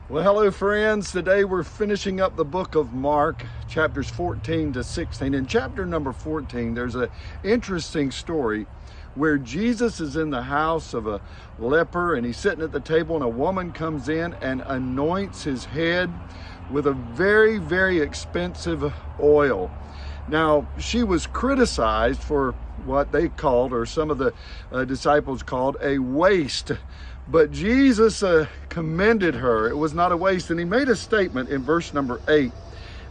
Well, hello friends. Today we're finishing up the book of Mark, chapters 14 to 16. In chapter number 14, there's an interesting story where Jesus is in the house of a leper and he's sitting at the table, and a woman comes in and anoints his head with a very, very expensive oil. Now, she was criticized for what they called, or some of the disciples called, a waste. But Jesus commended her. It was not a waste. And he made a statement in verse number 8.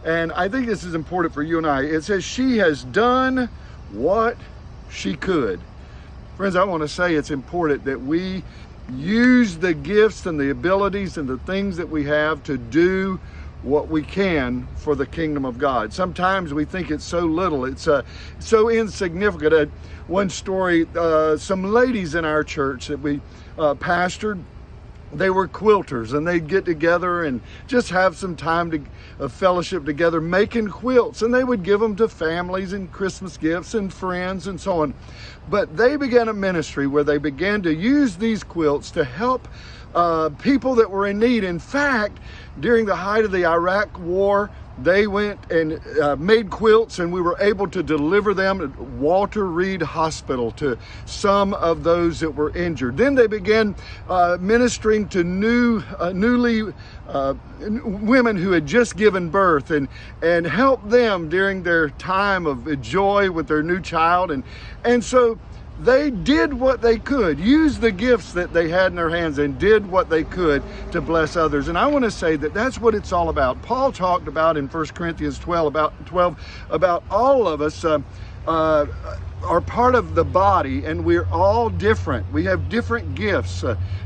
And I think this is important for you and I. It says, she has done what she could. Friends, I want to say it's important that we use the gifts and the abilities and the things that we have to do what we can for the kingdom of God. Sometimes we think it's so little, it's so insignificant. One story, some ladies in our church that we pastored, they were quilters, and they'd get together and just have some time to fellowship together making quilts, and they would give them to families and Christmas gifts and friends and so on. But they began a ministry where they began to use these quilts to help people that were in need. In fact, during the height of the Iraq War, they went and made quilts, and we were able to deliver them at Walter Reed Hospital to some of those that were injured. Then they began ministering to newly women who had just given birth, and helped them during their time of joy with their new child. And so they did what they could, used the gifts that they had in their hands, and did what they could to bless others. And I want to say that that's what it's all about. Paul talked about in 1 Corinthians 12 about all of us are part of the body, and we're all different. We have different gifts,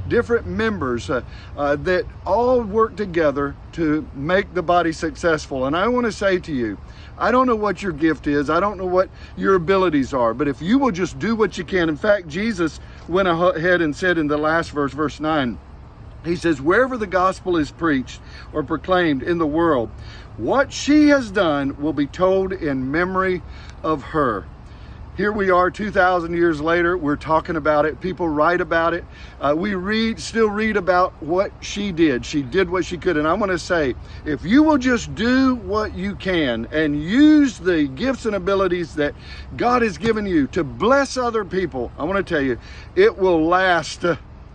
different members that all work together to make the body successful. And I want to say to you, I don't know what your gift is. I don't know what your abilities are. But if you will just do what you can. In fact, Jesus went ahead and said in the last verse, verse 9, he says, wherever the gospel is preached or proclaimed in the world, what she has done will be told in memory of her. Here we are 2,000 years later. We're talking about it. People write about it. We still read about what she did. She did what she could. And I want to say, if you will just do what you can and use the gifts and abilities that God has given you to bless other people, I want to tell you, it will last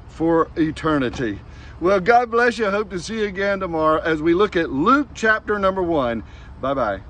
for eternity. Well, God bless you. I hope to see you again tomorrow as we look at Luke chapter number 1. Bye-bye.